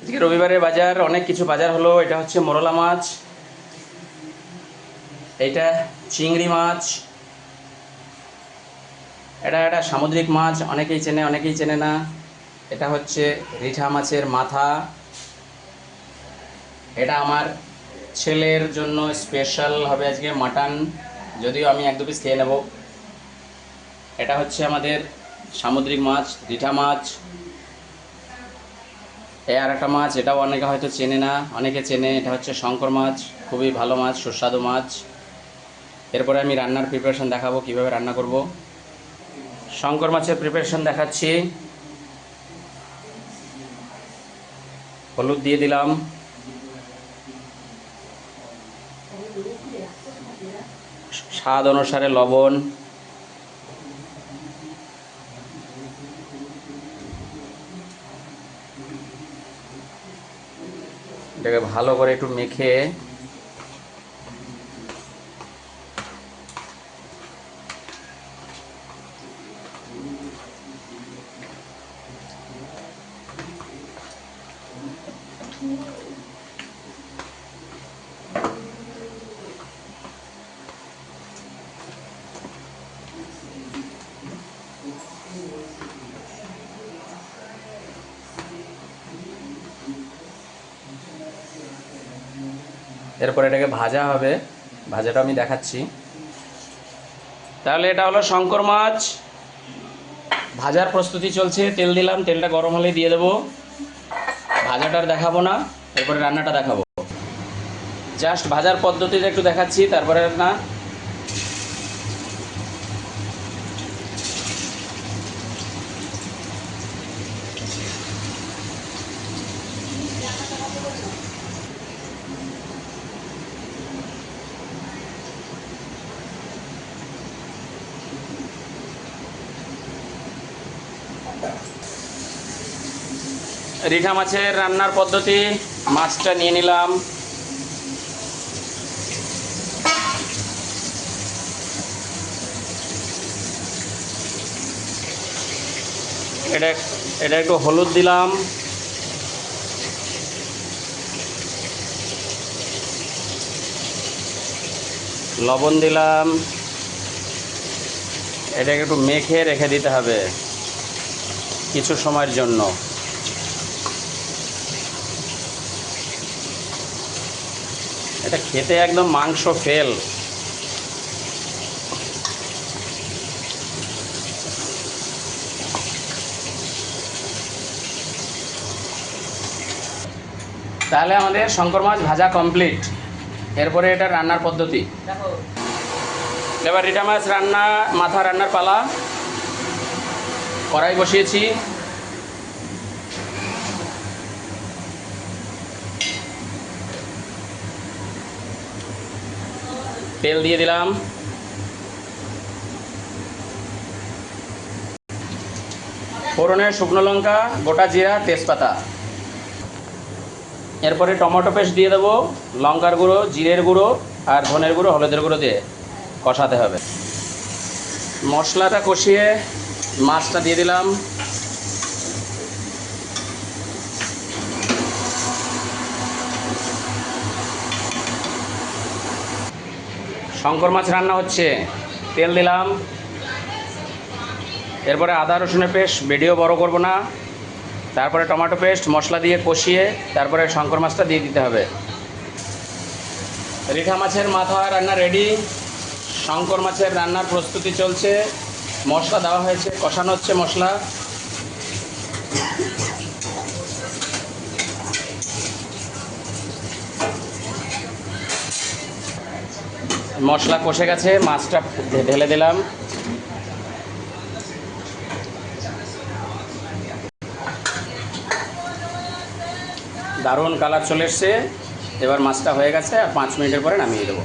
আজকে রবিবারের বাজার, অনেক কিছু বাজার হলো। এটা হচ্ছে মোরলা মাছ, এইটা চিংড়ি মাছ, এটা একটা সামুদ্রিক মাছ, অনেকেই চেনে অনেকেই চেনে না। এটা হচ্ছে রিঠা মাছের মাথা। এটা আমার ছেলের জন্য স্পেশাল হবে আজকে মাটন, যদিও আমি এক দু পিস খেয়ে নেব। এটা হচ্ছে আমাদের সামুদ্রিক মাছ, রিঠা মাছ। আর একটা মাছ, এটাও অনেকে হয়তো চেনে না, অনেকে চেনে। এটা হচ্ছে শঙ্কর মাছ, খুবই ভালো মাছ, সুস্বাদু মাছ। এরপরে আমি রান্নার প্রিপারেশন দেখাবো, কিভাবে রান্না করব। শঙ্কর মাছের প্রিপারেশন দেখাচ্ছি। হলুদ দিয়ে দিলাম, স্বাদ অনুসারে লবণ, এটাকে ভালো করে একটু মেখে এরপর এটাকে ভাজা হবে, ভাজাটা আমি দেখাচ্ছি। তাহলে এটা হলো শঙ্কর মাছ, ভাজার প্রস্তুতি চলছে। তেল দিলাম, তেলটা গরম হলে দিয়ে দেবো। ভাজাটার দেখাবো না, এরপরে রান্নাটা দেখাবো। জাস্ট ভাজার পদ্ধতিটা একটু দেখাচ্ছি, তারপরে না। রিঠা মাছের রান্নার পদ্ধতি, মাছটা নিয়ে নিলাম, এটা এটা একটু হলুদ দিলাম, লবণ দিলাম, এটাকে একটু মেখে রেখে দিতে হবে কিছু সময়ের জন্য। এটা খেতে একদম মাংস ফেল। তাহলে আমাদের শঙ্কর মাছ ভাজা কমপ্লিট। এরপরে এটা রান্নার পদ্ধতি। এবার রিঠা মাছ রান্না, মাথা রান্নার পালা। কড়াই বসিয়েছি, তেল দিয়ে দিলাম, ফোড়নে শুকনো লঙ্কা, গোটা জিরা, তেজপাতা। এরপরে টমেটো পেস্ট দিয়ে দেবো, লঙ্কার গুঁড়ো, জিরের গুঁড়ো আর ধনের গুঁড়ো, হলুদের গুঁড়ো দিয়ে কষাতে হবে। মশলাটা কষিয়ে মাছটা দিয়ে দিলাম। শঙ্কর মাছ রান্না হচ্ছে, তেল দিলাম। এরপরে আদা রসুনের পেস্ট, ভিডিও বড় করব না। তারপরে টমেটো পেস্ট, মশলা দিয়ে কষিয়ে তারপরে শঙ্কর মাছটা দিয়ে দিতে হবে। রিঠা মাছের মাথা রান্না রেডি। শঙ্কর মাছের রান্নার প্রস্তুতি চলছে, মশলা দেওয়া হয়েছে, কষানো হচ্ছে মশলা। মশলা কষে গেছে, মাছটা ঢেলে দিলাম। দারুণ কালার চলে এসছে। এবার মাছটা হয়ে গেছে, আর 5 মিনিটের পরে নামিয়ে দেবো।